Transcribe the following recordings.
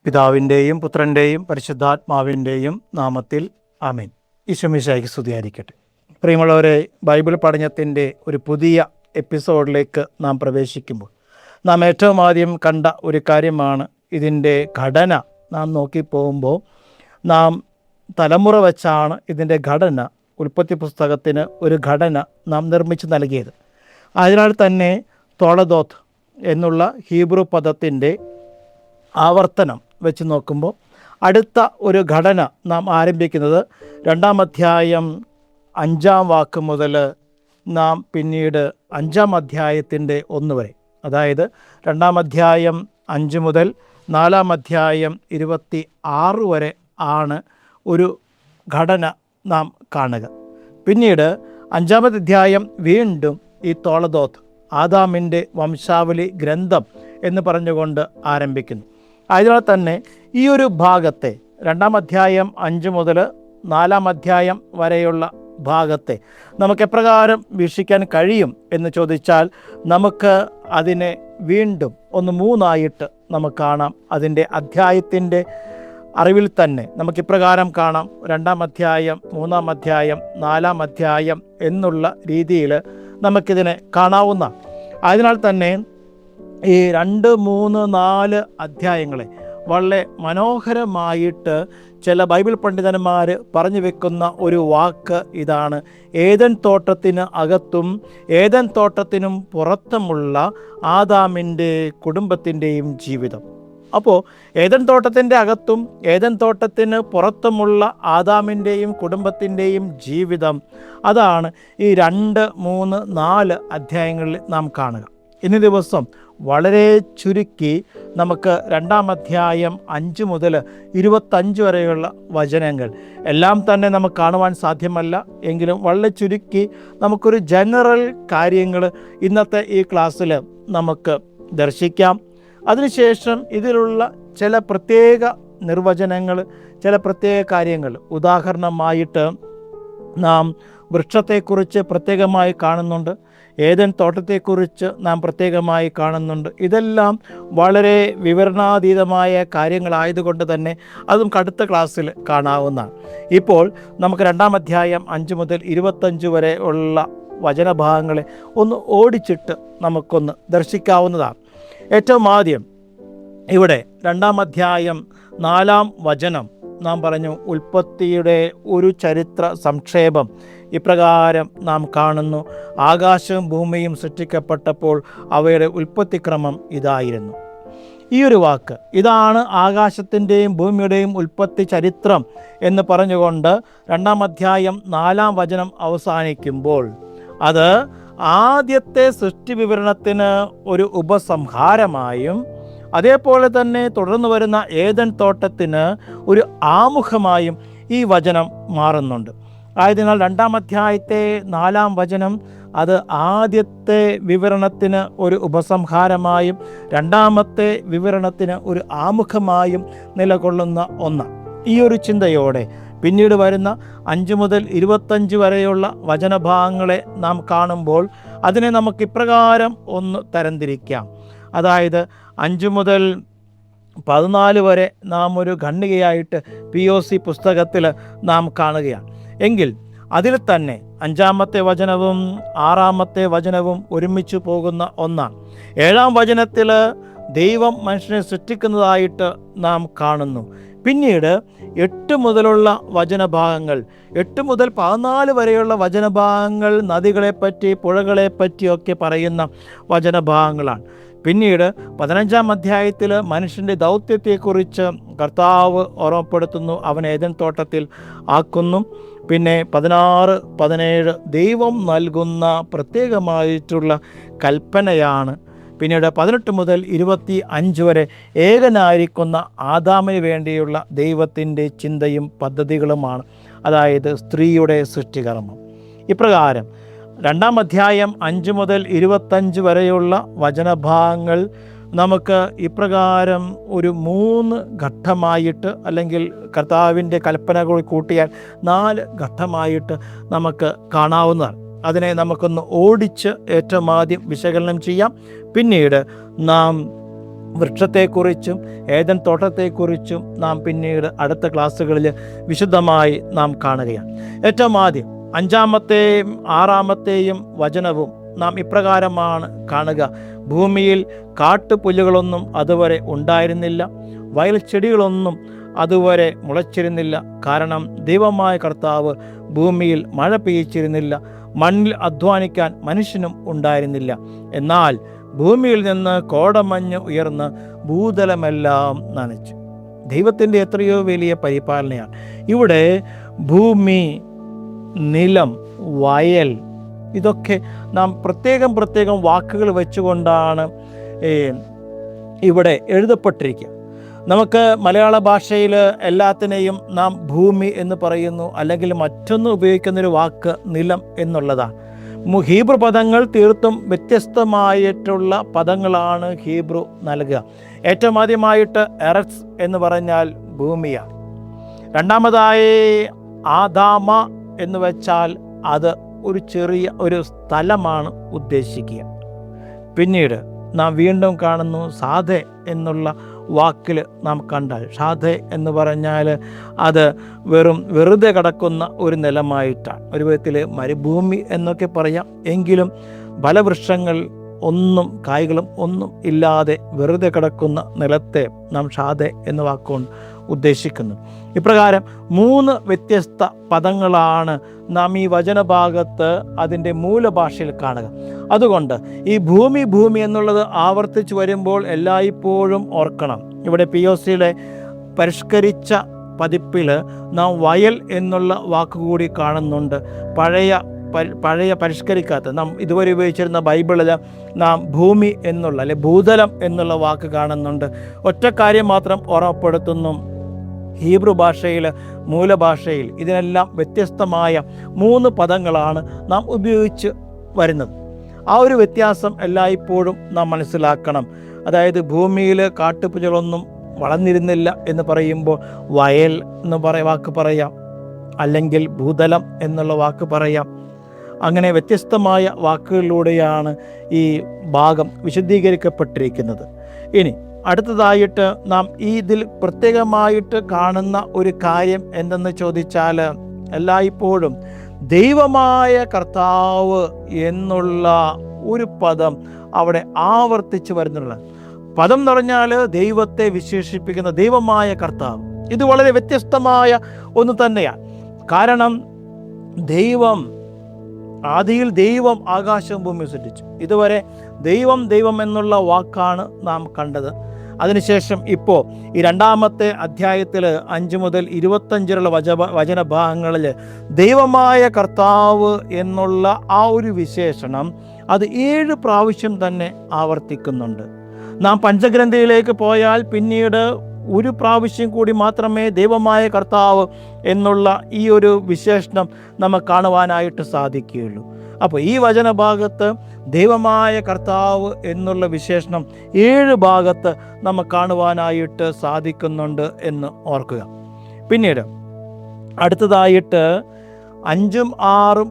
പിതാവിൻ്റെയും പുത്രൻ്റെയും പരിശുദ്ധാത്മാവിൻ്റെയും നാമത്തിൽ ആമേൻ. ഈശോമിശിഹായ്ക്ക് സ്തുതിയായിരിക്കട്ടെ. പ്രിയമുള്ളവരെ, ബൈബിൾ പഠനത്തിൻ്റെ ഒരു പുതിയ എപ്പിസോഡിലേക്ക് നാം പ്രവേശിക്കുമ്പോൾ നാം ഏറ്റവും ആദ്യം കണ്ട ഒരു കാര്യമാണ് ഇതിൻ്റെ ഘടന. നാം നോക്കിപ്പോകുമ്പോൾ നാം തലമുറ വച്ചാണ് ഇതിൻ്റെ ഘടന, ഉൽപ്പത്തി പുസ്തകത്തിന് ഒരു ഘടന നാം നിർമ്മിച്ച് നൽകിയത്. അതിനാൽ തന്നെ തോളദോത്ത് എന്നുള്ള ഹീബ്രു പദത്തിൻ്റെ ആവർത്തനം വെച്ച് നോക്കുമ്പോൾ അടുത്ത ഒരു ഘടന നാം ആരംഭിക്കുന്നത് 2-ാം അധ്യായം 5-ാം വാക്ക് മുതൽ നാം പിന്നീട് 5-ാം അധ്യായത്തിൻ്റെ 1 വരെ, അതായത് 2-ാം അധ്യായം 5 മുതൽ 4-ാം അധ്യായം 26 വരെ ആണ് ഒരു ഘടന നാം കാണുക. പിന്നീട് 5-ാമത്തെ അധ്യായം വീണ്ടും ഈ തോളദോത്ത് ആദാമിൻ്റെ വംശാവലി ഗ്രന്ഥം എന്ന് പറഞ്ഞുകൊണ്ട് ആരംഭിക്കുന്നു. അതിനാൽ തന്നെ ഈ ഒരു ഭാഗത്തെ 2-ാം അധ്യായം 5 മുതൽ 4-ാം അധ്യായം വരെയുള്ള ഭാഗത്തെ നമുക്ക് എപ്രകാരം വീക്ഷിക്കാൻ കഴിയും എന്ന് ചോദിച്ചാൽ, നമുക്ക് അതിനെ വീണ്ടും 3 നമുക്ക് കാണാം. അതിൻ്റെ അധ്യായത്തിൻ്റെ അറിവിൽ തന്നെ നമുക്ക് ഇപ്രകാരം കാണാം. 2-ാം അധ്യായം, 3-ാം അധ്യായം, 4-ാം അധ്യായം എന്നുള്ള രീതിയിൽ നമുക്കിതിനെ കാണാവുന്ന. അതിനാൽ തന്നെ ഈ 2, 3, 4 അധ്യായങ്ങളെ വളരെ മനോഹരമായിട്ട് ചില ബൈബിൾ പണ്ഡിതന്മാർ പറഞ്ഞു വെക്കുന്ന ഒരു വാക്ക് ഇതാണ്: ഏദൻ തോട്ടത്തിന് അകത്തും ഏദൻ തോട്ടത്തിനും പുറത്തുമുള്ള ആദാമിൻ്റെ കുടുംബത്തിൻ്റെയും ജീവിതം. അപ്പോൾ ഏദൻ തോട്ടത്തിൻ്റെ അകത്തും ഏദൻ തോട്ടത്തിന് പുറത്തുമുള്ള ആദാമിൻ്റെയും കുടുംബത്തിൻ്റെയും ജീവിതം, അതാണ് ഈ 2, 3, 4 അധ്യായങ്ങളിൽ നാം കാണുക. ഇന്നേ ദിവസം വളരെ ചുരുക്കി നമുക്ക് 2-ാം അധ്യായം 5 മുതൽ 25 വരെയുള്ള വചനങ്ങൾ എല്ലാം തന്നെ നമുക്ക് കാണുവാൻ സാധ്യമല്ല. എങ്കിലും വളരെ ചുരുക്കി നമുക്കൊരു ജനറൽ കാര്യങ്ങൾ ഇന്നത്തെ ഈ ക്ലാസ്സിൽ നമുക്ക് ദർശിക്കാം. അതിനുശേഷം ഇതിലുള്ള ചില പ്രത്യേക നിർവചനങ്ങൾ, ചില പ്രത്യേക കാര്യങ്ങൾ, ഉദാഹരണമായിട്ട് നാം വൃക്ഷത്തെക്കുറിച്ച് പ്രത്യേകമായി കാണുന്നുണ്ട്, ഏദൻ തോട്ടത്തെക്കുറിച്ച് നാം പ്രത്യേകമായി കാണുന്നുണ്ട്. ഇതെല്ലാം വളരെ വിവരണാതീതമായ കാര്യങ്ങളായതുകൊണ്ട് തന്നെ അതും അടുത്ത ക്ലാസ്സിൽ കാണാവുന്നതാണ്. ഇപ്പോൾ നമുക്ക് 2-ാം അധ്യായം 5 മുതൽ 25 വരെ ഉള്ള വചനഭാഗങ്ങളെ ഒന്ന് ഓടിച്ചിട്ട് നമുക്കൊന്ന് ദർശിക്കാവുന്നതാണ്. ഏറ്റവും ആദ്യം ഇവിടെ 2-ാം അധ്യായം 4-ാം വചനം നാം പറഞ്ഞു, ഉൽപ്പത്തിയുടെ ഒരു ചരിത്ര സംക്ഷേപം ഇപ്രകാരം നാം കാണുന്നു: ആകാശവും ഭൂമിയും സൃഷ്ടിക്കപ്പെട്ടപ്പോൾ അവയുടെ ഉൽപ്പത്തിക്രമം ഇതായിരുന്നു. ഈ ഒരു വാക്ക്, ഇതാണ് ആകാശത്തിൻ്റെയും ഭൂമിയുടെയും ഉൽപ്പത്തി ചരിത്രം എന്ന് പറഞ്ഞുകൊണ്ട് 2-ാം അധ്യായം 4-ാം വചനം അവസാനിക്കുമ്പോൾ അത് ആദ്യത്തെ സൃഷ്ടി വിവരണത്തിന് ഒരു ഉപസംഹാരമായും അതേപോലെ തന്നെ തുടർന്ന് വരുന്ന ഏദൻ തോട്ടത്തിന് ഒരു ആമുഖമായും ഈ വചനം മാറുന്നുണ്ട്. ആയതിനാൽ 2-ാം അധ്യായത്തെ 4-ാം വചനം അത് ആദ്യത്തെ വിവരണത്തിന് ഒരു ഉപസംഹാരമായും 2-ാമത്തെ വിവരണത്തിന് ഒരു ആമുഖമായും നിലകൊള്ളുന്ന ഒന്നാണ്. ഈ ഒരു ചിന്തയോടെ പിന്നീട് വരുന്ന 5 മുതൽ 25 വരെയുള്ള വചനഭാഗങ്ങളെ നാം കാണുമ്പോൾ അതിനെ നമുക്ക് ഇപ്രകാരം ഒന്ന് തരംതിരിക്കാം. അതായത് 5 മുതൽ 14 വരെ നാം ഒരു ഖണ്ഡികയായിട്ട് POC പുസ്തകത്തിൽ നാം കാണുകയാണ്. എങ്കിൽ അതിൽ തന്നെ 5-ാമത്തെ വചനവും 6-ാമത്തെ വചനവും ഒരുമിച്ച് പോകുന്ന ഒന്നാണ്. 7-ാം വചനത്തിൽ ദൈവം മനുഷ്യനെ സൃഷ്ടിക്കുന്നതായിട്ട് നാം കാണുന്നു. പിന്നീട് 8 മുതലുള്ള വചനഭാഗങ്ങൾ, 8 മുതൽ 14 വരെയുള്ള വചനഭാഗങ്ങൾ നദികളെപ്പറ്റി, പുഴകളെപ്പറ്റിയൊക്കെ പറയുന്ന വചനഭാഗങ്ങളാണ്. പിന്നീട് 15-ാം അധ്യായത്തിൽ മനുഷ്യൻ്റെ ദൗത്യത്തെക്കുറിച്ച് കർത്താവ് ഓർമ്മപ്പെടുത്തുന്നു, അവൻ ഏദൻ തോട്ടത്തിൽ ആക്കുന്നു. പിന്നെ 16, 17 ദൈവം നൽകുന്ന പ്രത്യേകമായിട്ടുള്ള കൽപ്പനയാണ്. പിന്നീട് 18 മുതൽ 25 വരെ ഏകനായിരിക്കുന്ന ആദാമിന് വേണ്ടിയുള്ള ദൈവത്തിൻ്റെ ചിന്തയും പദ്ധതികളുമാണ്, അതായത് സ്ത്രീയുടെ സൃഷ്ടികർമ്മം. ഇപ്രകാരം 2-ാം അധ്യായം 5 മുതൽ 25 വരെയുള്ള വചനഭാഗങ്ങൾ നമുക്ക് ഇപ്രകാരം ഒരു 3 ഘട്ടമായിട്ട്, അല്ലെങ്കിൽ കർത്താവിൻ്റെ കൽപ്പനകൾ കൂട്ടിയാൽ 4 ഘട്ടമായിട്ട് നമുക്ക് കാണാവുന്നതാണ്. അതിനെ നമുക്കൊന്ന് ഓടിച്ച് ഏറ്റവും ആദ്യം വിശകലനം ചെയ്യാം. പിന്നീട് നാം വൃക്ഷത്തെക്കുറിച്ചും ഏദൻ തോട്ടത്തെക്കുറിച്ചും നാം പിന്നീട് അടുത്ത ക്ലാസ്സുകളിൽ വിശദമായി നാം കാണുകയാണ്. ഏറ്റവും ആദ്യം 5-ാമത്തെയും 6-ാമത്തെയും വചനവും നാം ഇപ്രകാരമാണ് കാണുക: ഭൂമിയിൽ കാട്ടുപുല്ലുകളൊന്നും അതുവരെ ഉണ്ടായിരുന്നില്ല, വയൽ ചെടികളൊന്നും അതുവരെ മുളച്ചിരുന്നില്ല. കാരണം ദൈവമായ കർത്താവ് ഭൂമിയിൽ മഴ പെയ്യിച്ചിരുന്നില്ല, മണ്ണിൽ അധ്വാനിക്കാൻ മനുഷ്യനും ഉണ്ടായിരുന്നില്ല. എന്നാൽ ഭൂമിയിൽ നിന്ന് കോടമഞ്ഞ് ഉയർന്ന് ഭൂതലമെല്ലാം നനച്ചു. ദൈവത്തിൻ്റെ എത്രയോ വലിയ പരിപാലനയാണ്. ഇവിടെ ഭൂമി, നിലം, വയൽ, ഇതൊക്കെ നാം പ്രത്യേകം വാക്കുകൾ വെച്ചുകൊണ്ടാണ് ഇവിടെ എഴുതപ്പെട്ടിരിക്കുക. നമുക്ക് മലയാള ഭാഷയിൽ എല്ലാത്തിനെയും നാം ഭൂമി എന്ന് പറയുന്നു, അല്ലെങ്കിൽ മറ്റൊന്ന് ഉപയോഗിക്കുന്നൊരു വാക്ക് നിലം എന്നുള്ളതാണ്. ഹീബ്രു പദങ്ങൾ തീർത്തും വ്യത്യസ്തമായിട്ടുള്ള പദങ്ങളാണ് ഹീബ്രു നൽകുക. ഏറ്റവും ആദ്യമായിട്ട് എറക്സ് എന്ന് പറഞ്ഞാൽ ഭൂമിയാണ്. രണ്ടാമതായി ആദാമ എന്ന് വെച്ചാൽ അത് ഒരു ചെറിയ ഒരു സ്ഥലമാണ് ഉദ്ദേശിക്കുക. പിന്നീട് നാം വീണ്ടും കാണുന്നു സാധെ എന്നുള്ള വാക്കിൽ നാം കണ്ടാൽ, ഷാധെ എന്ന് പറഞ്ഞാൽ അത് വെറുതെ കിടക്കുന്ന ഒരു നിലമായിട്ടാണ്. ഒരു വിധത്തിൽ മരുഭൂമി എന്നൊക്കെ പറയാം. എങ്കിലും ഫലവൃക്ഷങ്ങൾ ഒന്നും കായ്കളും ഒന്നും ഇല്ലാതെ വെറുതെ കിടക്കുന്ന നിലത്തെ നാം ഷാധെ എന്ന വാക്കുകൊണ്ട് ഉദ്ദേശിക്കുന്നു. ഇപ്രകാരം 3 വ്യത്യസ്ത പദങ്ങളാണ് നാം ഈ വചനഭാഗത്ത് അതിൻ്റെ മൂലഭാഷയിൽ കാണുക. അതുകൊണ്ട് ഈ ഭൂമി എന്നുള്ളത് ആവർത്തിച്ച് വരുമ്പോൾ എല്ലായ്പ്പോഴും ഓർക്കണം. ഇവിടെ POCയുടെ പരിഷ്കരിച്ച പതിപ്പിൽ നാം വയൽ എന്നുള്ള വാക്കുകൂടി കാണുന്നുണ്ട്. പഴയ പരിഷ്കരിക്കാത്ത നാം ഇതുവരെ ഉപയോഗിച്ചിരുന്ന ബൈബിളിൽ നാം ഭൂമി എന്നുള്ള അല്ലെ ഭൂതലം എന്നുള്ള വാക്ക് കാണുന്നുണ്ട്. ഒറ്റ കാര്യം മാത്രം ഓർമ്മപ്പെടുത്തുന്നു: ഹീബ്രു ഭാഷയിൽ, മൂലഭാഷയിൽ ഇതിനെല്ലാം വ്യത്യസ്തമായ 3 പദങ്ങളാണ് നാം ഉപയോഗിച്ച് വരുന്നത്. ആ ഒരു വ്യത്യാസം എല്ലായ്പ്പോഴും നാം മനസ്സിലാക്കണം. അതായത് ഭൂമിയിൽ കാട്ടുപുല്ലുകളൊന്നും വളർന്നിരുന്നില്ല എന്ന് പറയുമ്പോൾ വയൽ എന്ന് വാക്ക് പറയാം, അല്ലെങ്കിൽ ഭൂതലം എന്നുള്ള വാക്ക് പറയാം. അങ്ങനെ വ്യത്യസ്തമായ വാക്കുകളിലൂടെയാണ് ഈ ഭാഗം വിശദീകരിക്കപ്പെട്ടിരിക്കുന്നത്. ഇനി അടുത്തതായിട്ട് നാം ഇതിൽ പ്രത്യേകമായിട്ട് കാണുന്ന ഒരു കാര്യം എന്തെന്ന് ചോദിച്ചാൽ, എല്ലായ്പ്പോഴും ദൈവമായ കർത്താവ് എന്നുള്ള ഒരു പദം അവിടെ ആവർത്തിച്ച് വരുന്നുള്ള പദം എന്ന് പറഞ്ഞാൽ ദൈവത്തെ വിശേഷിപ്പിക്കുന്ന ദൈവമായ കർത്താവ്. ഇത് വളരെ വ്യത്യസ്തമായ ഒന്ന് തന്നെയാണ്. കാരണം ആദിയിൽ ദൈവം ആകാശവും ഭൂമിയും സൃഷ്ടിച്ചു. ഇതുവരെ ദൈവം എന്നുള്ള വാക്കാണ് നാം കണ്ടത്. അതിനുശേഷം ഇപ്പോൾ ഈ 2-ാമത്തെ അധ്യായത്തിൽ 5 മുതൽ 25 വചനഭാഗങ്ങളിൽ ദൈവമായ കർത്താവ് എന്നുള്ള ആ ഒരു വിശേഷണം അത് 7 പ്രാവശ്യം തന്നെ ആവർത്തിക്കുന്നുണ്ട്. നാം പഞ്ചഗ്രന്ഥിയിലേക്ക് പോയാൽ പിന്നീട് ഒരു പ്രാവശ്യം കൂടി മാത്രമേ ദൈവമായ കർത്താവ് എന്നുള്ള ഈ ഒരു വിശേഷണം നമുക്ക് കാണുവാനായിട്ട് സാധിക്കുകയുള്ളൂ. അപ്പോൾ ഈ വചനഭാഗത്ത് ദൈവമായ കർത്താവ് എന്നുള്ള വിശേഷണം 7 ഭാഗത്ത് നമുക്ക് കാണുവാനായിട്ട് സാധിക്കുന്നുണ്ട് എന്ന് ഓർക്കുക. പിന്നീട് അടുത്തതായിട്ട് 5ഉം 6ഉം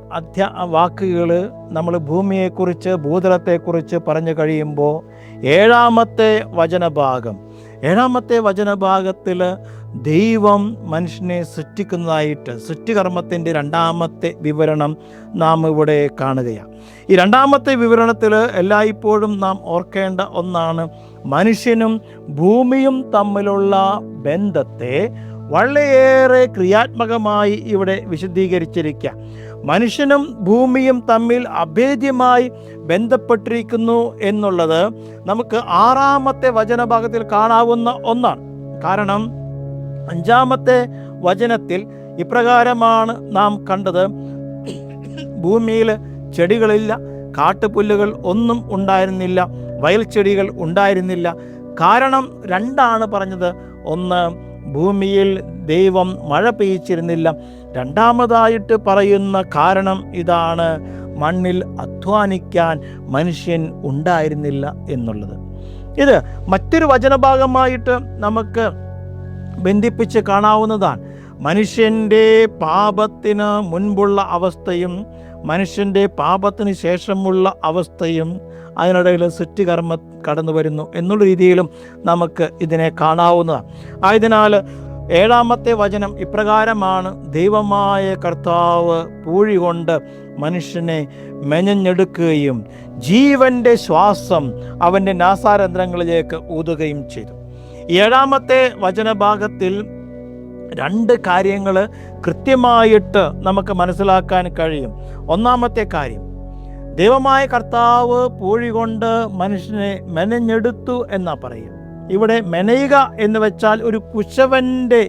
വാക്കുകൾ നമ്മൾ ഭൂമിയെക്കുറിച്ച്, ഭൂതലത്തെക്കുറിച്ച് പറഞ്ഞു കഴിയുമ്പോൾ 7-ാമത്തെ വചനഭാഗത്തിൽ ദൈവം മനുഷ്യനെ സൃഷ്ടിക്കുന്നതായിട്ട് സൃഷ്ടികർമ്മത്തിൻ്റെ 2-ാമത്തെ വിവരണം നാം ഇവിടെ കാണുകയാണ്. ഈ 2-ാമത്തെ വിവരണത്തിൽ എല്ലായ്പ്പോഴും നാം ഓർക്കേണ്ട ഒന്നാണ്, മനുഷ്യനും ഭൂമിയും തമ്മിലുള്ള ബന്ധത്തെ വളരെയേറെ ക്രിയാത്മകമായി ഇവിടെ വിശദീകരിച്ചിരിക്കുക. മനുഷ്യനും ഭൂമിയും തമ്മിൽ അഭേദ്യമായി ബന്ധപ്പെട്ടിരിക്കുന്നു എന്നുള്ളത് നമുക്ക് 6-ാമത്തെ വചനഭാഗത്തിൽ കാണാവുന്ന ഒന്നാണ്. കാരണം 5-ാമത്തെ വചനത്തിൽ ഇപ്രകാരമാണ് നാം കണ്ടത്: ഭൂമിയിൽ ചെടികളില്ല, കാട്ടുപുല്ലുകൾ ഒന്നും ഉണ്ടായിരുന്നില്ല, വയൽ ചെടികൾ ഉണ്ടായിരുന്നില്ല. കാരണം 2 പറഞ്ഞത്. ഒന്ന്, ഭൂമിയിൽ ദൈവം മഴ പെയ്യിച്ചിരുന്നില്ല. 2-ാമതായിട്ട് പറയുന്ന കാരണം ഇതാണ്: മണ്ണിൽ അധ്വാനിക്കാൻ മനുഷ്യൻ ഉണ്ടായിരുന്നില്ല എന്നുള്ളത്. ഇത് മറ്റൊരു വചനഭാഗമായിട്ട് നമുക്ക് ബന്ധിപ്പിച്ച് കാണാവുന്നതാണ്. മനുഷ്യൻ്റെ പാപത്തിന് മുൻപുള്ള അവസ്ഥയും മനുഷ്യൻ്റെ പാപത്തിന് ശേഷമുള്ള അവസ്ഥയും അതിനിടയിൽ സൃഷ്ടികർമ്മം കടന്നു വരുന്നു എന്നുള്ള രീതിയിലും നമുക്ക് ഇതിനെ കാണാവുന്നതാണ്. ആയതിനാൽ 7-ാമത്തെ വചനം ഇപ്രകാരമാണ്: ദൈവമായ കർത്താവ് പൂഴി കൊണ്ട് മനുഷ്യനെ മെനഞ്ഞെടുക്കുകയും ജീവൻ്റെ ശ്വാസം അവൻ്റെ നാസാരന്ധ്രങ്ങളിലേക്ക് ഊതുകയും ചെയ്തു. 7-ാമത്തെ വചനഭാഗത്തിൽ 2 കാര്യങ്ങൾ കൃത്യമായിട്ട് നമുക്ക് മനസ്സിലാക്കാൻ കഴിയും. ഒന്നാമത്തെ കാര്യം, ദൈവമായ കർത്താവ് പൂഴി കൊണ്ട് മനുഷ്യനെ മെനഞ്ഞെടുത്തു എന്നാ പറയുക. ഇവിടെ മെനയുക എന്ന് വെച്ചാൽ ഒരു കുശവൻ്റെ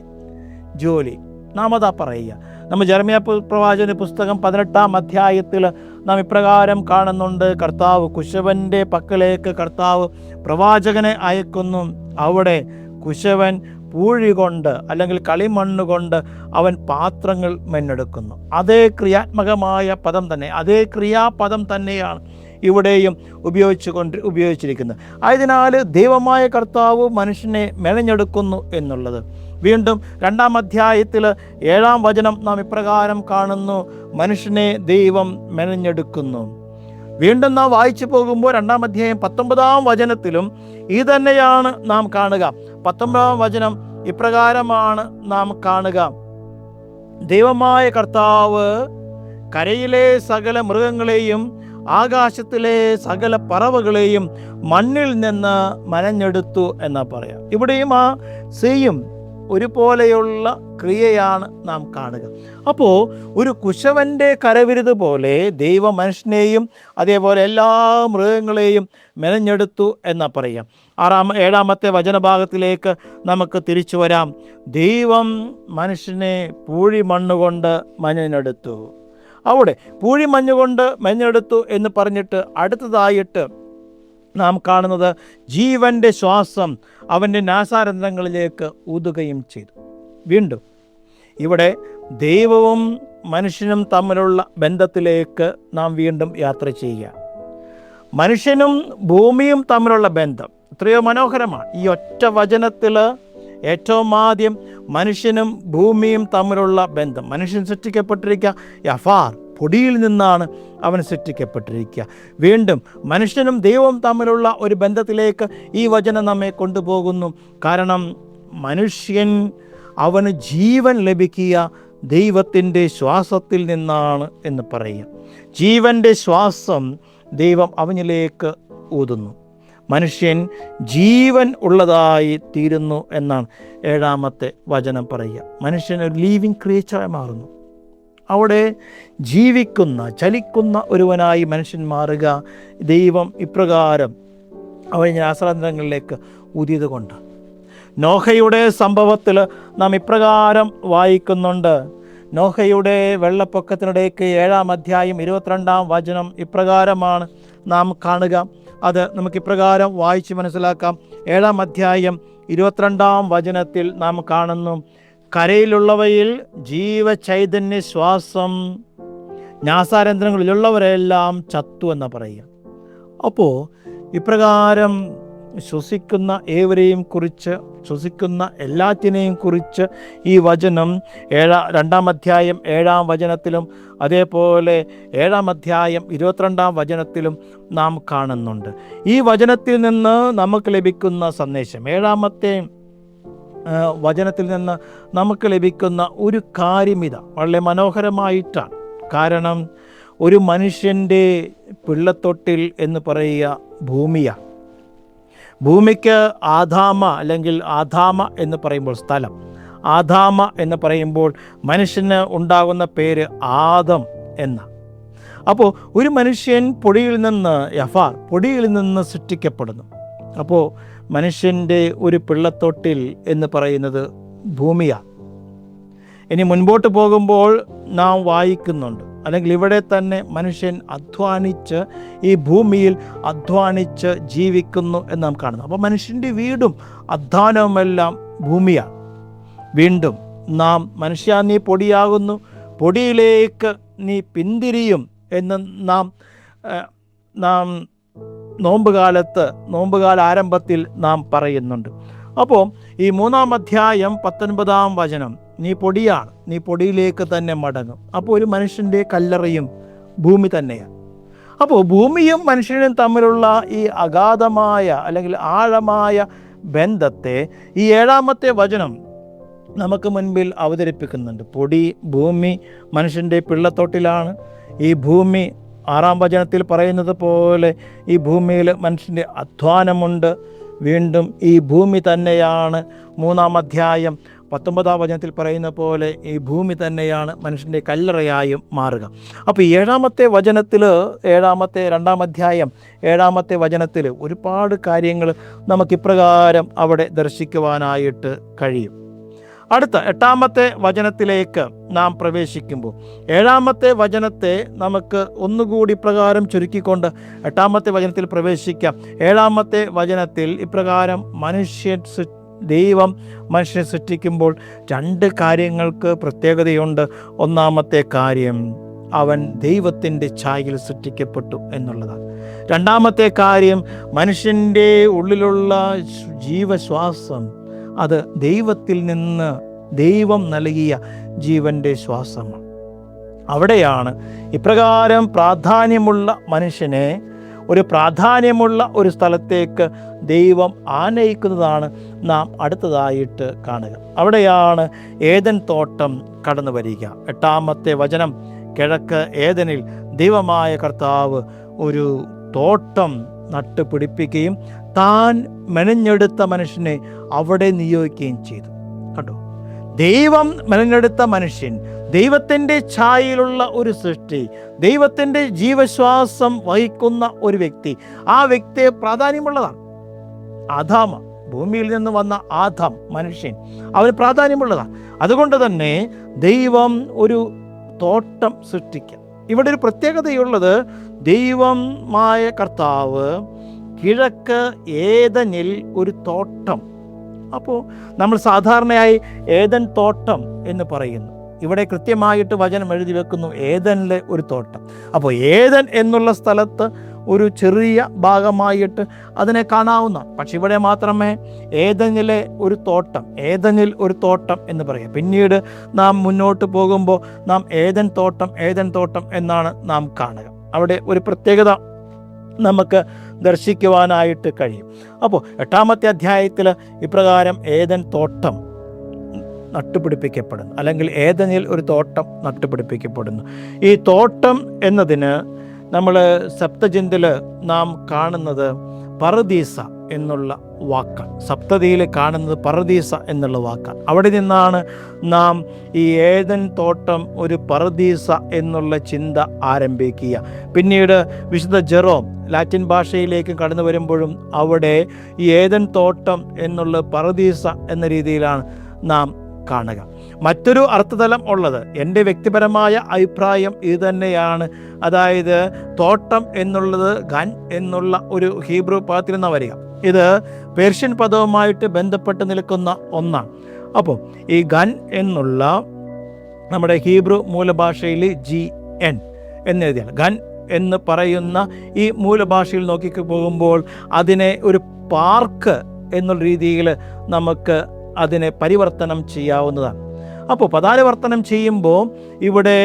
ജോലി, നാം അതാ പറയുക. നമ്മൾ ജെറമ്യാ പ്രവാചകന്റെ പുസ്തകം 18-ാം അധ്യായത്തിൽ നാം ഇപ്രകാരം കാണുന്നുണ്ട്: കർത്താവ് കുശവൻ്റെ പക്കലേക്ക് കർത്താവ് പ്രവാചകനെ അയക്കുന്നു. അവിടെ കുശവൻ പൂഴി കൊണ്ട് അല്ലെങ്കിൽ കളിമണ്ണ് കൊണ്ട് അവൻ പാത്രങ്ങൾ മെന്നെടുക്കുന്നു. അതേ ക്രിയാത്മകമായ പദം തന്നെ, അതേ ക്രിയാപദം തന്നെയാണ് ഇവിടെയും ഉപയോഗിച്ചിരിക്കുന്നത്. ആയതിനാൽ ദൈവമായ കർത്താവ് മനുഷ്യനെ മെനഞ്ഞെടുക്കുന്നു എന്നുള്ളത്. വീണ്ടും 2-ാം അധ്യായത്തിൽ 7-ാം വചനം നാം ഇപ്രകാരം കാണുന്നു: മനുഷ്യനെ ദൈവം മെനഞ്ഞെടുക്കുന്നു. വീണ്ടും നാം വായിച്ചു പോകുമ്പോൾ 2-ാം അധ്യായം 19-ാം വചനത്തിലും ഇത് തന്നെയാണ് നാം കാണുക. 19-ാം വചനം ഇപ്രകാരമാണ് നാം കാണുക: ദൈവമായ കർത്താവ് കരയിലെ സകല മൃഗങ്ങളെയും ആകാശത്തിലെ സകല പറവകളെയും മണ്ണിൽ നിന്ന് മെനഞ്ഞെടുത്തു എന്നാ പറയാം. ഇവിടെയും ആ സെയിം ഒരുപോലെയുള്ള ക്രിയയാണ് നാം കാണുക. അപ്പോൾ ഒരു കുശവൻ്റെ കരവിരുത് പോലെ ദൈവ മനുഷ്യനെയും അതേപോലെ എല്ലാ മൃഗങ്ങളെയും മെനഞ്ഞെടുത്തു എന്നാ പറയാം. 7-ാമത്തെ വചനഭാഗത്തിലേക്ക് നമുക്ക് തിരിച്ചു വരാം. ദൈവം മനുഷ്യനെ പൂഴി മണ്ണുകൊണ്ട് മെനഞ്ഞെടുത്തു. അവിടെ പൂഴി മഞ്ഞുകൊണ്ട് മെനഞ്ഞെടുത്തു എന്ന് പറഞ്ഞിട്ട് അടുത്തതായിട്ട് നാം കാണുന്നത് ജീവൻ്റെ ശ്വാസം അവൻ്റെ നാസാരന്ധ്രങ്ങളിലേക്ക് ഊതുകയും ചെയ്തു. വീണ്ടും ഇവിടെ ദൈവവും മനുഷ്യനും തമ്മിലുള്ള ബന്ധത്തിലേക്ക് നാം വീണ്ടും യാത്ര ചെയ്യുക. മനുഷ്യനും ഭൂമിയും തമ്മിലുള്ള ബന്ധം എത്രയോ മനോഹരമാണ്. ഈ ഒറ്റ വചനത്തിൽ ഏറ്റവും ആദ്യം മനുഷ്യനും ഭൂമിയും തമ്മിലുള്ള ബന്ധം. മനുഷ്യൻ സൃഷ്ടിക്കപ്പെട്ടിരിക്കുക യഫാർ, പൊടിയിൽ നിന്നാണ് അവൻ സൃഷ്ടിക്കപ്പെട്ടിരിക്കുക. വീണ്ടും മനുഷ്യനും ദൈവവും തമ്മിലുള്ള ഒരു ബന്ധത്തിലേക്ക് ഈ വചനം നമ്മെ കൊണ്ടുപോകുന്നു. കാരണം മനുഷ്യൻ അവന് ജീവൻ ലഭിക്കുക ദൈവത്തിൻ്റെ ശ്വാസത്തിൽ നിന്നാണ് എന്ന് പറയുക. ജീവൻ്റെ ശ്വാസം ദൈവം അവനിലേക്ക് ഊതുന്നു. മനുഷ്യൻ ജീവൻ ഉള്ളതായി തീരുന്നു എന്നാണ് 7-ാമത്തെ വചനം പറയുക. മനുഷ്യൻ ഒരു ലീവിങ് ക്രിയേച്ചറായി മാറുന്നു. അവിടെ ജീവിക്കുന്ന ചലിക്കുന്ന ഒരുവനായി മനുഷ്യൻ മാറുക ദൈവം ഇപ്രകാരം അവൻ്റെ നാസാരന്ധ്രങ്ങളിലേക്ക് ഊതിയത് കൊണ്ട്. നോഹയുടെ സംഭവത്തിൽ നാം ഇപ്രകാരം വായിക്കുന്നുണ്ട്. നോഹയുടെ വെള്ളപ്പൊക്കത്തിനിടയ്ക്ക് 7-ാം അധ്യായം 22-ാം വചനം ഇപ്രകാരമാണ് നാം കാണുക. അത് നമുക്കിപ്രകാരം വായിച്ച് മനസ്സിലാക്കാം. 7-ാം അധ്യായം 22-ാം വചനത്തിൽ നാം കാണുന്നു: കരയിലുള്ളവയിൽ ജീവചൈതന്യ ശ്വാസം നാസാരന്ധ്രങ്ങളിലുള്ളവരെല്ലാം ചത്തു എന്ന് പറയുക. അപ്പോൾ ഇപ്രകാരം ശ്വസിക്കുന്ന ഏവരെയും കുറിച്ച്, ശ്വസിക്കുന്ന എല്ലാറ്റിനെയും കുറിച്ച് ഈ വചനം 2-ാം അധ്യായം 7-ാം വചനത്തിലും അതേപോലെ 7-ാം അധ്യായം 22-ാം വചനത്തിലും നാം കാണുന്നുണ്ട്. ഈ വചനത്തിൽ നിന്ന് നമുക്ക് ലഭിക്കുന്ന സന്ദേശം, 7-ാമത്തെ വചനത്തിൽ നിന്ന് നമുക്ക് ലഭിക്കുന്ന ഒരു കാര്യമിത വളരെ മനോഹരമായിട്ടാണ്. കാരണം ഒരു മനുഷ്യൻ്റെ പിള്ളത്തൊട്ടിൽ എന്ന് പറയുക ഭൂമിയാണ്. ഭൂമിക്ക് ആദാമ അല്ലെങ്കിൽ ആദാമ എന്ന് പറയുമ്പോൾ സ്ഥലം, ആദാമ എന്ന് പറയുമ്പോൾ മനുഷ്യന് ഉണ്ടാകുന്ന പേര് ആദം എന്ന. അപ്പോൾ ഒരു മനുഷ്യൻ പൊടിയിൽ നിന്ന് യഫാർ, പൊടിയിൽ നിന്ന് സൃഷ്ടിക്കപ്പെടുന്നു. അപ്പോൾ മനുഷ്യൻ്റെ ഒരു പിള്ളത്തൊട്ടിൽ എന്ന് പറയുന്നത് ഭൂമിയാണ്. ഇനി മുൻപോട്ട് പോകുമ്പോൾ നാം വായിക്കുന്നുണ്ട്, അല്ലെങ്കിൽ ഇവിടെ തന്നെ മനുഷ്യൻ അധ്വാനിച്ച് ഈ ഭൂമിയിൽ അധ്വാനിച്ച് ജീവിക്കുന്നു എന്ന് നാം കാണുന്നു. അപ്പോൾ മനുഷ്യൻ്റെ വീടും അധ്വാനവുമെല്ലാം ഭൂമിയാണ്. വീണ്ടും നാം മനുഷ്യ നീ പൊടിയാകുന്നു, പൊടിയിലേക്ക് നീ പിന്തിരിയും എന്ന് നാം നോമ്പുകാല ആരംഭത്തിൽ നാം പറയുന്നുണ്ട്. അപ്പോൾ ഈ 3-ാം അധ്യായം 19-ാം വചനം, നീ പൊടിയാണ്, നീ പൊടിയിലേക്ക് തന്നെ മടങ്ങും. അപ്പോൾ ഒരു മനുഷ്യൻ്റെ കല്ലറയും ഭൂമി തന്നെയാണ്. അപ്പോൾ ഭൂമിയും മനുഷ്യനും തമ്മിലുള്ള ഈ അഗാധമായ അല്ലെങ്കിൽ ആഴമായ ബന്ധത്തെ ഈ 7-ാമത്തെ വചനം നമുക്ക് മുൻപിൽ അവതരിപ്പിക്കുന്നുണ്ട്. പൊടി ഭൂമി മനുഷ്യൻ്റെ പിള്ളത്തൊട്ടിലാണ്. ഈ ഭൂമി 6-ാം വചനത്തിൽ പറയുന്നത് പോലെ ഈ ഭൂമിയിൽ മനുഷ്യൻ്റെ അധ്വാനമുണ്ട്. വീണ്ടും ഈ ഭൂമി തന്നെയാണ് 3-ാം അധ്യായം 19-ാം വചനത്തിൽ പറയുന്ന പോലെ ഈ ഭൂമി തന്നെയാണ് മനുഷ്യൻ്റെ കല്ലറയായും മാറുക. അപ്പോൾ ഈ 7-ാമത്തെ വചനത്തിൽ 2-ാം അധ്യായം 7-ാമത്തെ വചനത്തിൽ ഒരുപാട് കാര്യങ്ങൾ നമുക്കിപ്രകാരം അവിടെ ദർശിക്കുവാനായിട്ട് കഴിയും. അടുത്ത 8-ാമത്തെ വചനത്തിലേക്ക് നാം പ്രവേശിക്കുമ്പോൾ 7-ാമത്തെ വചനത്തെ നമുക്ക് ഒന്നുകൂടി പ്രകാരം ചുരുക്കിക്കൊണ്ട് 8-ാമത്തെ വചനത്തിൽ പ്രവേശിക്കാം. 7-ാമത്തെ വചനത്തിൽ ഇപ്രകാരം ദൈവം മനുഷ്യനെ സൃഷ്ടിക്കുമ്പോൾ 2 കാര്യങ്ങൾക്ക് പ്രത്യേകതയുണ്ട്. ഒന്നാമത്തെ കാര്യം, അവൻ ദൈവത്തിൻ്റെ ഛായയിൽ സൃഷ്ടിക്കപ്പെട്ടു എന്നുള്ളതാണ്. 2-ാമത്തെ കാര്യം, മനുഷ്യൻ്റെ ഉള്ളിലുള്ള ജീവശ്വാസം അത് ദൈവത്തിൽ നിന്ന് ദൈവം നൽകിയ ജീവൻ്റെ ശ്വാസമാണ്. അവിടെയാണ് ഇപ്രകാരം പ്രാധാന്യമുള്ള മനുഷ്യനെ പ്രാധാന്യമുള്ള ഒരു സ്ഥലത്തേക്ക് ദൈവം ആനയിക്കുന്നതാണ് നാം അടുത്തതായിട്ട് കാണുക. അവിടെയാണ് ഏദൻ തോട്ടം കടന്നു വരിക. 8-ാമത്തെ വചനം, കിഴക്ക് ഏദനിൽ ദൈവമായ കർത്താവ് ഒരു തോട്ടം നട്ടുപിടിപ്പിക്കുകയും താൻ മെനഞ്ഞെടുത്ത മനുഷ്യനെ അവിടെ നിയോഗിക്കുകയും ചെയ്തു. കണ്ടോ, ദൈവം മെനഞ്ഞെടുത്ത മനുഷ്യൻ, ദൈവത്തിൻ്റെ ഛായയിലുള്ള ഒരു സൃഷ്ടി, ദൈവത്തിൻ്റെ ജീവശ്വാസം വഹിക്കുന്ന ഒരു വ്യക്തി, ആ വ്യക്തിയെ പ്രാധാന്യമുള്ളതാണ്. ആദാം, ഭൂമിയിൽ നിന്ന് വന്ന ആദാം മനുഷ്യൻ, അവന് പ്രാധാന്യമുള്ളതാണ്. അതുകൊണ്ട് തന്നെ ദൈവം ഒരു തോട്ടം സൃഷ്ടിക്കുക. ഇവിടെ ഒരു പ്രത്യേകതയുള്ളത്, ദൈവമായ കർത്താവ് കിഴക്ക് ഏദനിൽ ഒരു തോട്ടം. അപ്പോൾ നമ്മൾ സാധാരണയായി ഏദൻ തോട്ടം എന്ന് പറയുന്നു. ഇവിടെ കൃത്യമായിട്ട് വചനം എഴുതി വെക്കുന്നു, ഏദനിലെ ഒരു തോട്ടം. അപ്പോൾ ഏദൻ എന്നുള്ള സ്ഥലത്ത് ഒരു ചെറിയ ഭാഗമായിട്ട് അതിനെ കാണാവുന്ന, പക്ഷെ ഇവിടെ മാത്രമേ ഏദനിലെ ഒരു തോട്ടം, ഏദനിൽ ഒരു തോട്ടം എന്ന് പറയാം. പിന്നീട് നാം മുന്നോട്ട് പോകുമ്പോൾ നാം ഏദൻ തോട്ടം എന്നാണ് നാം കാണുക. അവിടെ ഒരു പ്രത്യേകത നമുക്ക് ദർശിക്കുവാനായിട്ട് കഴിയും. അപ്പോൾ 8-ാമത്തെ അധ്യായത്തിൽ ഇപ്രകാരം ഏദൻ തോട്ടം നട്ടുപിടിപ്പിക്കപ്പെടുന്നു, അല്ലെങ്കിൽ ഏദനിൽ ഒരു തോട്ടം നട്ടുപിടിപ്പിക്കപ്പെടുന്നു. ഈ തോട്ടം എന്നതിന് നമ്മൾ സപ്തജിന്തിൽ നാം കാണുന്നത് പറുദീസ എന്നുള്ള വാക്കാണ്. സപ്തതിയിൽ കാണുന്നത് പറുദീസ എന്നുള്ള വാക്കാണ്. അവിടെ നിന്നാണ് നാം ഈ ഏദൻ തോട്ടം ഒരു പറുദീസ എന്നുള്ള ചിന്ത ആരംഭിക്കുക. പിന്നീട് വിശുദ്ധ ജെറോം ലാറ്റിൻ ഭാഷയിലേക്ക് കടന്നു വരുമ്പോഴും അവിടെ ഈ ഏദൻ തോട്ടം എന്നുള്ള പറുദീസ എന്ന രീതിയിലാണ് നാം കാണുക. മറ്റൊരു അർത്ഥതലം ഉള്ളത്, എൻ്റെ വ്യക്തിപരമായ അഭിപ്രായം ഇത് തന്നെയാണ്. അതായത് തോട്ടം എന്നുള്ളത് ഗൻ എന്നുള്ള ഒരു ഹീബ്രു പദത്തിൽ നിന്നാണ് വരിക. ഇത് പേർഷ്യൻ പദവുമായിട്ട് ബന്ധപ്പെട്ട് നിൽക്കുന്ന ഒന്നാണ്. അപ്പോൾ ഈ ഗൻ എന്നുള്ള നമ്മുടെ ഹീബ്രു മൂലഭാഷയിൽ GN എന്നെഴുതിയാണ്. ഗൻ എന്ന് പറയുന്ന ഈ മൂലഭാഷയിൽ നോക്കി പോകുമ്പോൾ അതിനെ ഒരു പാർക്ക് എന്നുള്ള രീതിയിൽ നമുക്ക് അതിനെ പരിവർത്തനം ചെയ്യാവുന്നതാണ്. അപ്പോൾ പദാനുവർത്തനം ചെയ്യുമ്പോൾ ഇവിടെ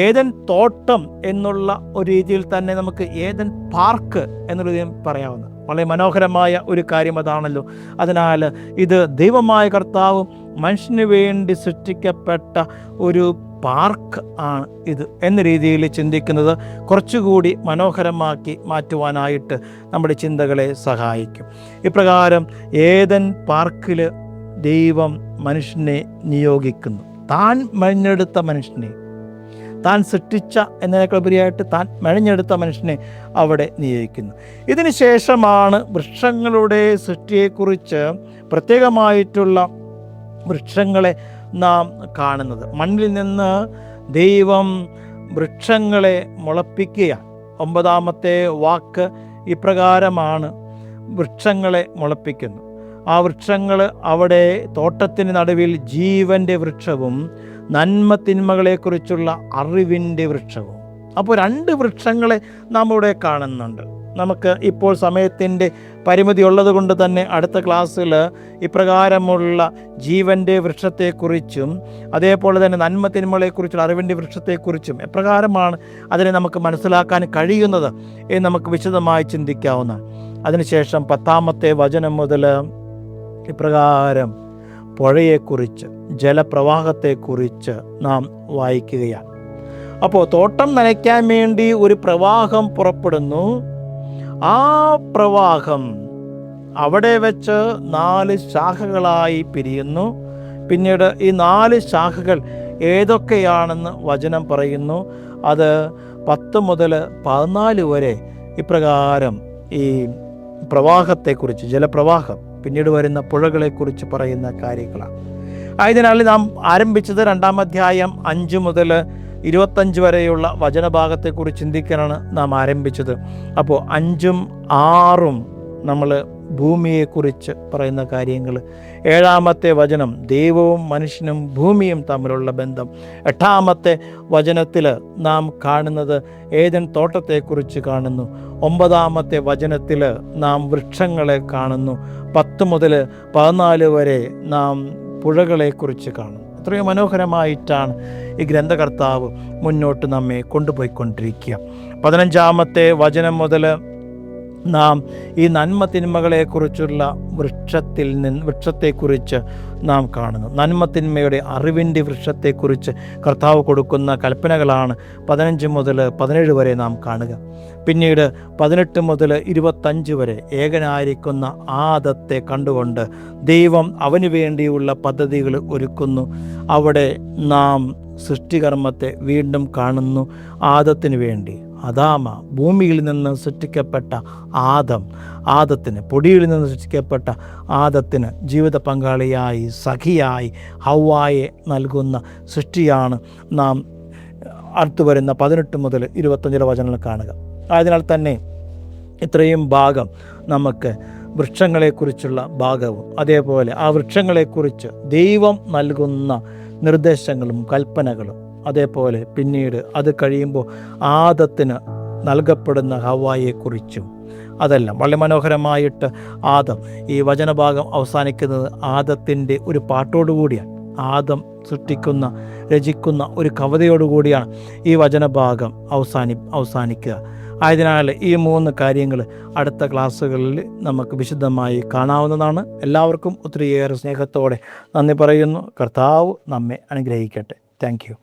ഏദൻ തോട്ടം എന്നുള്ള ഒരു രീതിയിൽ തന്നെ നമുക്ക് ഏദൻ പാർക്ക് എന്നുള്ള രീതിയിൽ പറയാവുന്നത്. വളരെ മനോഹരമായ ഒരു കാര്യം അതാണല്ലോ. അതിനാൽ ഇത് ദൈവമായ കർത്താവ് മനുഷ്യന് വേണ്ടി സൃഷ്ടിക്കപ്പെട്ട ഒരു പാർക്ക് ആണ് ഇത് എന്ന രീതിയിൽ ചിന്തിക്കുന്നത് കുറച്ചുകൂടി മനോഹരമാക്കി മാറ്റുവാനായിട്ട് നമ്മുടെ ചിന്തകളെ സഹായിക്കും. ഇപ്രകാരം ഏദൻ പാർക്കിൽ ദൈവം മനുഷ്യനെ നിയോഗിക്കുന്നു. താൻ മെനഞ്ഞെടുത്ത മനുഷ്യനെ, താൻ സൃഷ്ടിച്ച എന്നതിനേക്കാളുപരിയായിട്ട് താൻ മെനഞ്ഞെടുത്ത മനുഷ്യനെ അവിടെ നിയോഗിക്കുന്നു. ഇതിന് ശേഷമാണ് വൃക്ഷങ്ങളുടെ സൃഷ്ടിയെക്കുറിച്ച് പ്രത്യേകമായിട്ടുള്ള വൃക്ഷങ്ങളെ നാം കാണുന്നത്. മണ്ണിൽ നിന്ന് ദൈവം വൃക്ഷങ്ങളെ മുളപ്പിക്കുകയാണ്. 9-ാമത്തെ വാക്ക് ഇപ്രകാരമാണ്, വൃക്ഷങ്ങളെ മുളപ്പിക്കുന്നു. ആ വൃക്ഷങ്ങൾ അവിടെ തോട്ടത്തിന് നടുവിൽ ജീവൻ്റെ വൃക്ഷവും നന്മ തിന്മകളെക്കുറിച്ചുള്ള അറിവിൻ്റെ വൃക്ഷവും. അപ്പോൾ 2 വൃക്ഷങ്ങളെ നാം ഇവിടെ കാണുന്നുണ്ട്. നമുക്ക് ഇപ്പോൾ സമയത്തിൻ്റെ പരിമിതി ഉള്ളത് കൊണ്ട് തന്നെ അടുത്ത ക്ലാസ്സിൽ ഇപ്രകാരമുള്ള ജീവൻ്റെ വൃക്ഷത്തെക്കുറിച്ചും അതേപോലെ തന്നെ നന്മ തിന്മകളെക്കുറിച്ചുള്ള അറിവിൻ്റെ വൃക്ഷത്തെക്കുറിച്ചും എപ്രകാരമാണ് അതിനെ നമുക്ക് മനസ്സിലാക്കാൻ കഴിയുന്നത് എന്ന് നമുക്ക് വിശദമായി ചിന്തിക്കാവുന്നതാണ്. അതിനുശേഷം 10-ാമത്തെ വചനം മുതൽ ഇപ്രകാരം പുഴയെക്കുറിച്ച്, ജലപ്രവാഹത്തെക്കുറിച്ച് നാം വായിക്കുകയാണ്. അപ്പോൾ തോട്ടം നനയ്ക്കാൻ വേണ്ടി ഒരു പ്രവാഹം പുറപ്പെടുന്നു. ആ പ്രവാഹം അവിടെ വെച്ച് 4 ശാഖകളായി പിരിയുന്നു. പിന്നീട് ഈ 4 ശാഖകൾ ഏതൊക്കെയാണെന്ന് വചനം പറയുന്നു. അത് 10 മുതൽ 14 വരെ ഇപ്രകാരം ഈ പ്രവാഹത്തെക്കുറിച്ച്, ജലപ്രവാഹം, പിന്നീട് വരുന്ന പുഴകളെക്കുറിച്ച് പറയുന്ന കാര്യങ്ങളാണ്. ആയതിനാൽ നാം ആരംഭിച്ചത് 2-ാം അധ്യായം 5 മുതൽ 25 വരെയുള്ള വചനഭാഗത്തെക്കുറിച്ച് ചിന്തിക്കാനാണ് നാം ആരംഭിച്ചത്. അപ്പോൾ 5ഉം 6ഉം നമ്മൾ ഭൂമിയെക്കുറിച്ച് പറയുന്ന കാര്യങ്ങൾ. 7-ാമത്തെ വചനം ദൈവവും മനുഷ്യനും ഭൂമിയും തമ്മിലുള്ള ബന്ധം. 8-ാമത്തെ വചനത്തിൽ നാം കാണുന്നത് ഏദൻ തോട്ടത്തെക്കുറിച്ച് കാണുന്നു. 9-ാമത്തെ വചനത്തിൽ നാം വൃക്ഷങ്ങളെ കാണുന്നു. 10 മുതൽ 14 വരെ നാം പുഴകളെക്കുറിച്ച് കാണുന്നു. എത്രയോ മനോഹരമായിട്ടാണ് ഈ ഗ്രന്ഥകർത്താവ് മുന്നോട്ട് നമ്മെ കൊണ്ടുപോയിക്കൊണ്ടിരിക്കുക. 15-ാമത്തെ വചനം മുതൽ നാം ഈ നന്മ തിന്മകളെക്കുറിച്ചുള്ള വൃക്ഷത്തെക്കുറിച്ച് നാം കാണുന്നു. നന്മ തിന്മയുടെ അറിവിൻ്റെ വൃക്ഷത്തെക്കുറിച്ച് കർത്താവ് കൊടുക്കുന്ന കൽപ്പനകളാണ് 15 മുതൽ 17 വരെ നാം കാണുക. പിന്നീട് 18 മുതൽ 25 വരെ ഏകനായിരിക്കുന്ന ആദത്തെ കണ്ടുകൊണ്ട് ദൈവം അവന് വേണ്ടിയുള്ള പദ്ധതികൾ ഒരുക്കുന്നു. അവിടെ നാം സൃഷ്ടികർമ്മത്തെ വീണ്ടും കാണുന്നു. ആദത്തിന് വേണ്ടി, അദാമ, ഭൂമിയിൽ നിന്ന് സൃഷ്ടിക്കപ്പെട്ട ആദത്തിന്, പൊടിയിൽ നിന്ന് സൃഷ്ടിക്കപ്പെട്ട ആദത്തിന് ജീവിത പങ്കാളിയായി, സഖിയായി ഹവ്വായെ നൽകുന്ന സൃഷ്ടിയാണ് നാം അടുത്തു വരുന്ന 18 മുതൽ 25 വചനങ്ങൾ കാണുക. അതിനാൽ തന്നെ ഇത്രയും ഭാഗം നമുക്ക് വൃക്ഷങ്ങളെക്കുറിച്ചുള്ള ഭാഗവും അതേപോലെ ആ വൃക്ഷങ്ങളെക്കുറിച്ച് ദൈവം നൽകുന്ന നിർദ്ദേശങ്ങളും കൽപ്പനകളും, അതേപോലെ പിന്നീട് അത് കഴിയുമ്പോൾ ആദത്തിന് നൽകപ്പെടുന്ന ഹവ്വായെക്കുറിച്ചും അതെല്ലാം വളരെ മനോഹരമായിട്ട് ആദം, ഈ വചനഭാഗം അവസാനിക്കുന്നത് ആദത്തിൻ്റെ ഒരു പാട്ടോടുകൂടിയാണ്. ആദം സൃഷ്ടിക്കുന്ന, രചിക്കുന്ന ഒരു കവിതയോടുകൂടിയാണ് ഈ വചനഭാഗം അവസാനിക്കുക. ആയതിനാൽ ഈ 3 കാര്യങ്ങൾ അടുത്ത ക്ലാസ്സുകളിൽ നമുക്ക് വിശദമായി കാണാവുന്നതാണ്. എല്ലാവർക്കും ഒത്തിരിയേറെ സ്നേഹത്തോടെ നന്ദി പറയുന്നു. കർത്താവ് നമ്മെ അനുഗ്രഹിക്കട്ടെ. Thank you.